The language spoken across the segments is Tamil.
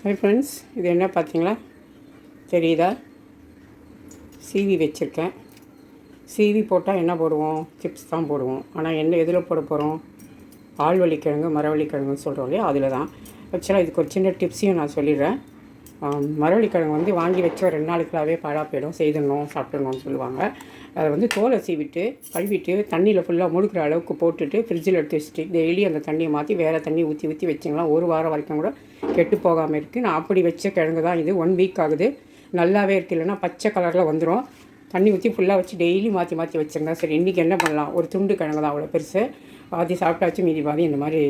ஹாய் ஃப்ரெண்ட்ஸ், இது என்ன பார்த்தீங்களா? தெரியுதா? சீவி வச்சுருக்கேன். சீவி போட்டால் என்ன போடுவோம்? சிப்ஸ் தான் போடுவோம். ஆனால் என்ன எதில் போட போகிறோம்? ஆழ்வள்ளிக்கிழங்கு, மரவள்ளிக்கிழங்குன்னு சொல்கிறோம் இல்லையா, அதில் தான். ஆக்சுவலாக இதுக்கு ஒரு சின்ன டிப்ஸையும் நான் சொல்லிடுறேன். மரவள்ளிக்கிழங்கு வந்து வாங்கி வச்சு ஒரு 2 நாளுக்குள்ளாவே பாழாக போயிடும். செய்திடணும், சாப்பிடணும்னு சொல்லுவாங்க. அதை வந்து தோலை சீவிட்டு கழுவிட்டு தண்ணியில் ஃபுல்லாக முழுக்கிற அளவுக்கு போட்டுட்டு ஃப்ரிட்ஜில் எடுத்து வச்சுட்டு டெய்லி அந்த தண்ணியை மாற்றி வேறு தண்ணி ஊற்றி வச்சிங்களா 1 வாரம் வரைக்கும் கூட கெட்டு போகாமல் இருக்குது. நான் அப்படி வச்ச கிழங்கு தான் இது. 1 வீக் ஆகுது. நல்லாவே இருக்குது. இல்லைன்னா பச்சை கலரில் வந்துடும். தண்ணி ஊற்றி ஃபுல்லாக வச்சு டெய்லி மாற்றி வச்சுருந்தா சரி. இன்றைக்கி என்ன பண்ணலாம்? ஒரு துண்டு கிழங்கு தான், அவ்வளோ பெருசு. பாதி சாப்பிட்டாச்சு, மீதி பாதி இந்த மாதிரி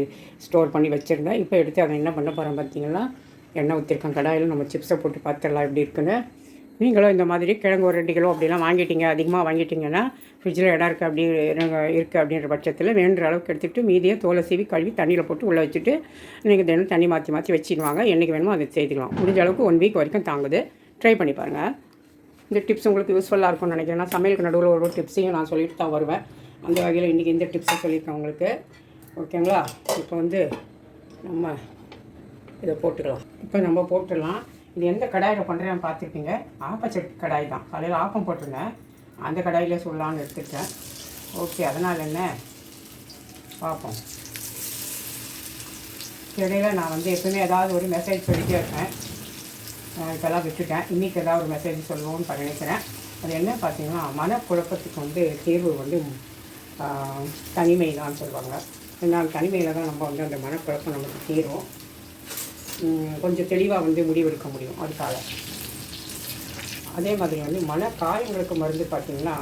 ஸ்டோர் பண்ணி வச்சுருந்தேன். இப்போ எடுத்து அதை என்ன பண்ண போகிறேன் பார்த்தீங்கன்னா, எண்ணெய் ஊற்றிருக்கேன் கடாயில். நம்ம சிப்ஸை போட்டு பார்த்துடலாம் எப்படி இருக்குன்னு. நீங்களும் இந்த மாதிரி கிழங்கு ஒரு 2 கிலோ அப்படிலாம் வாங்கிட்டீங்க, அதிகமாக வாங்கிட்டிங்கன்னா ஃப்ரிட்ஜில் இடம் இருக்குது அப்படின்ற பட்சத்தில் வேண்டுற அளவுக்கு எடுத்துகிட்டு மீதியை தோலை சீவி கழுவி தண்ணியில் போட்டு உள்ளே வச்சுட்டு நீங்கள் தினம் தண்ணி மாற்றி வச்சுடுவாங்க. என்றைக்கு வேணுமோ அதை செய்துக்கலாம். முடிஞ்ச அளவுக்கு 1 வீக் வரைக்கும் தாங்குது. ட்ரை பண்ணி பாருங்கள். இந்த டிப்ஸ் உங்களுக்கு யூஸ்ஃபுல்லாக இருக்கும்னு நினைக்கிறேன். நான் சமையலுக்கு நடுவில் ஒரு டிப்ஸையும் நான் சொல்லிட்டு தான் வருவேன். அந்த வகையில் இன்றைக்கி இந்த டிப்ஸை சொல்லியிருக்கேன் உங்களுக்கு. ஓகேங்களா? இப்போ வந்து நம்ம இதை போட்டுக்கலாம். இப்போ நம்ம போட்டுடலாம். இது எந்த கடாயில் பண்ணுறேன்னு பார்த்துருப்பீங்க. ஆப்பச்சட்டி கடாய் தான். காலையில் ஆப்பம் போட்டிருந்தேன், அந்த கடாயிலே சொல்லலான்னு எடுத்துக்கிட்டேன். ஓகே, அதனால் என்ன பார்ப்போம். இடையில் நான் வந்து எப்பவுமே ஏதாவது ஒரு மெசேஜ் சொல்லிகிட்டே இருக்கேன். இப்போல்லாம் விட்டுட்டேன். இன்றைக்கி ஏதாவது ஒரு மெசேஜ் சொல்லுவோம்னு நினைக்கிறேன். அது என்ன பார்த்தீங்கன்னா, மனக்குழப்பத்துக்கு வந்து தீர்வு வந்து தனிமை தான் சொல்லுவாங்க. ஏன்னா தனிமையில் தான் நம்ம வந்து அந்த மனக்குழப்பம் நமக்கு தீரும். கொஞ்சம் தெளிவாக வந்து முடிவெடுக்க முடியும். அதுக்காக அதே மாதிரி வந்து மனக்காயங்களுக்கு மருந்து பார்த்திங்கன்னா,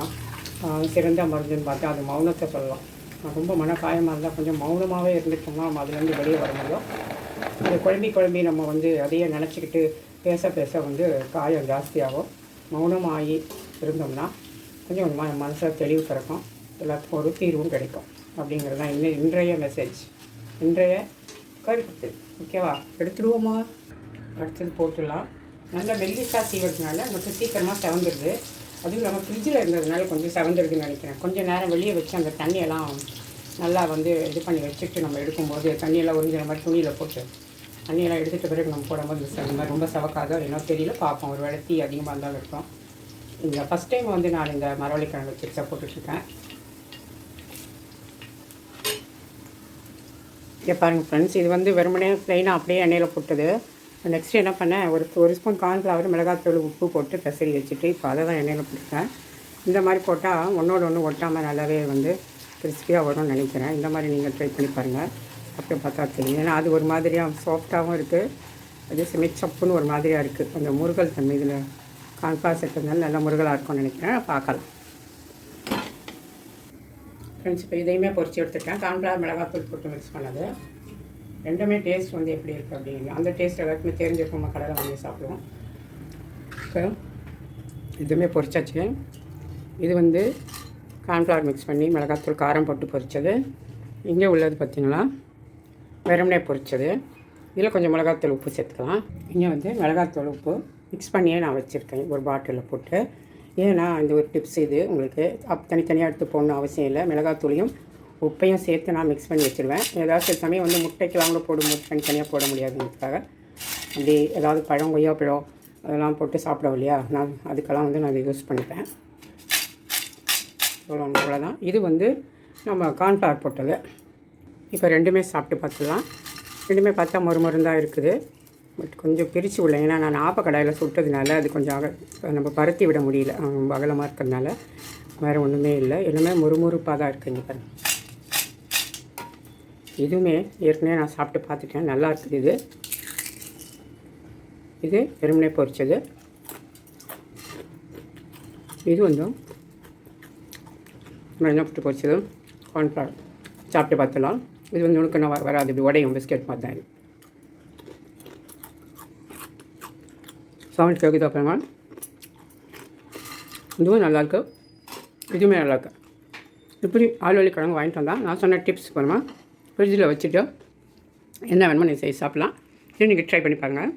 சிறந்த மருந்துன்னு பார்த்தா அது மௌனத்தை சொல்லலாம். ரொம்ப மனக்காயமாக இருந்தால் கொஞ்சம் மௌனமாகவே இருந்துட்டோம்னா நம்ம அதுலேருந்து வெளியே வர முடியும். அதை குழம்பி நம்ம வந்து அதையே நினச்சிக்கிட்டு பேச வந்து காயம் ஜாஸ்தியாகும். மௌனமாகி இருந்தோம்னா கொஞ்சம் மனசை தெளிவு பிறக்கும். எல்லாத்துக்கும் ஒரு தீர்வும் கிடைக்கும். அப்படிங்கிறது தான் இன்றைய மெசேஜ், இன்றைய கருத்து. ஓகேவா? எடுத்துடுவோமா? அடுத்தது போட்டுடலாம். நல்லா மெல்லிசாக சீவறதுனால நமக்கு சீக்கிரமாக செவந்துடுது. அதுவும் நம்ம ஃப்ரிட்ஜில் இருந்ததுனால கொஞ்சம் செவந்துடுதுன்னு நினைக்கிறேன். கொஞ்சம் நேரம் வெளியே வச்சு அந்த தண்ணியெல்லாம் நல்லா வந்து இது பண்ணி வச்சுட்டு நம்ம எடுக்கும்போது தண்ணியெல்லாம் உறிஞ்சிற மாதிரி துணியில் போட்டு தண்ணியெல்லாம் எடுத்துகிட்ட பிறகு நம்ம போடும்போது அந்த மாதிரி ரொம்ப செவக்காதோ என்ன தெரியல. பார்ப்போம், ஒரு வேளை தீ அதிகமாக இருந்தாலும் இருக்கும். இந்த ஃபஸ்ட் டைம் வந்து நான் இந்த மரவள்ளிக்கிழங்கு சிப்ஸை போட்டுட்ருக்கேன். இங்கே பாருங்கள் ஃப்ரெண்ட்ஸ், இது வந்து வெறுமனே ப்ளைனாக அப்படியே எண்ணெயில் போட்டது. நெக்ஸ்ட்டு என்ன பண்ணேன், ஒரு ஸ்பூன் கார்ன்ஃப்ளவர், மிளகாத்தூள், உப்பு போட்டு பெசரி வச்சுட்டு இப்போ அதை தான் எண்ணெயில் போட்டுருக்கேன். இந்த மாதிரி போட்டால் ஒன்று ஒட்டாமல் நல்லாவே வந்து கிறிஸ்பியாக வரும்னு நினைக்கிறேன். இந்த மாதிரி நீங்கள் ட்ரை பண்ணி பாருங்கள். அப்படியே பார்த்தா தெரியும். ஏன்னா அது ஒரு மாதிரியாக சாஃப்டாகவும் இருக்குது, அதே சமயம் சப்புன்னு ஒரு மாதிரியாக இருக்குது. அந்த முருகல் தன்மை இதில் கார்ன்ஃப்ளவர் சேர்த்ததுனால நல்லா முருகலாக இருக்கும்னு நினைக்கிறேன். பார்க்கலாம் ஃப்ரெண்ட்ஸ். இப்போ இதையுமே பொரிச்சு எடுத்துட்டேன். கார்ன்ஃப்ளவர், மிளகாத்தூள் போட்டு மிக்ஸ் பண்ணது. ரெண்டுமே டேஸ்ட் வந்து எப்படி இருக்குது அப்படிங்க அந்த டேஸ்ட் எல்லாருக்குமே தெரிஞ்சிருக்கும். நம்ம கடையில் வாங்கி சாப்பிடுவோம். இப்போ இதுவுமே பொரிச்சாச்சு. இது வந்து கார்ன்ஃப்ளவர் மிக்ஸ் பண்ணி மிளகாத்தூள் காரம் போட்டு பொரித்தது. இங்கே உள்ளது பார்த்திங்களா, வெறுமனே பொரித்தது. இதில் கொஞ்சம் மிளகாத்தூள், உப்பு சேர்த்துக்கலாம். இங்கே வந்து மிளகாத்தூள், உப்பு மிக்ஸ் பண்ணியே நான் வச்சுருக்கேன் ஒரு பாட்டிலில் போட்டு. ஏன்னா இந்த ஒரு டிப்ஸ் இது உங்களுக்கு தனித்தனியாக எடுத்து போடணும் அவசியம் இல்லை. மிளகாத்தூளையும் உப்பையும் சேர்த்து நான் மிக்ஸ் பண்ணி வச்சுருவேன். ஏதாவது சில சமயம் வந்து முட்டைக்கெல்லாம் கூட போடும்போது தனித்தனியாக போட முடியாதுங்கிறதுக்காக அப்படி ஏதாவது பழம், கொய்யாப்பழம் அதெல்லாம் போட்டு சாப்பிடுவோம் இல்லையா, நான் அதுக்கெல்லாம் வந்து நான் அதை யூஸ் பண்ணிப்பேன். அவ்வளோதான். இது வந்து நம்ம கார்ன்ஃப்ளவர் போட்டது. இப்போ ரெண்டுமே சாப்பிட்டு பார்த்துக்கலாம். ரெண்டுமே பார்த்தா மொறுதான் இருக்குது. பட் கொஞ்சம் பிரித்து விடல. ஏன்னா நான் ஆப்ப கடாயில் சுட்டதுனால அது கொஞ்சம் நம்ம பருத்தி விட முடியல, அகலமாக இருக்கிறதுனால. வேறு ஒன்றுமே இல்லை, எல்லாமே முறுமுறுப்பாக தான் இருக்குங்க பாருங்கள். இதுவுமே ஏற்கனவே நான் சாப்பிட்டு பார்த்துட்டேன், நல்லா இருக்குது. இது வெறுமனே பொரிச்சது. இது வந்து என்ன போட்டு பொரிச்சது கார்ன்ஃப்ளவர். சாப்பிட்டு பார்த்துலாம். இது வந்து உனக்கு வராது, இப்படி உடையும் பிஸ்கெட் மாதிரி தான். சவுண்ட் கேட்குது. அப்புறமா இதுவும் நல்லாயிருக்கு, இதுவுமே நல்லாயிருக்கு. இப்படி ஆழ்வள்ளிக்கிழங்கு வாங்கிட்டு வந்தால் நான் சொன்ன டிப்ஸ் பண்ணுமா ஃப்ரிட்ஜில் வச்சுட்டு என்ன வேணுமோ நீங்கள் செய்ய சாப்பிட்லாம். இது நீங்கள் ட்ரை பண்ணி பாருங்கள்.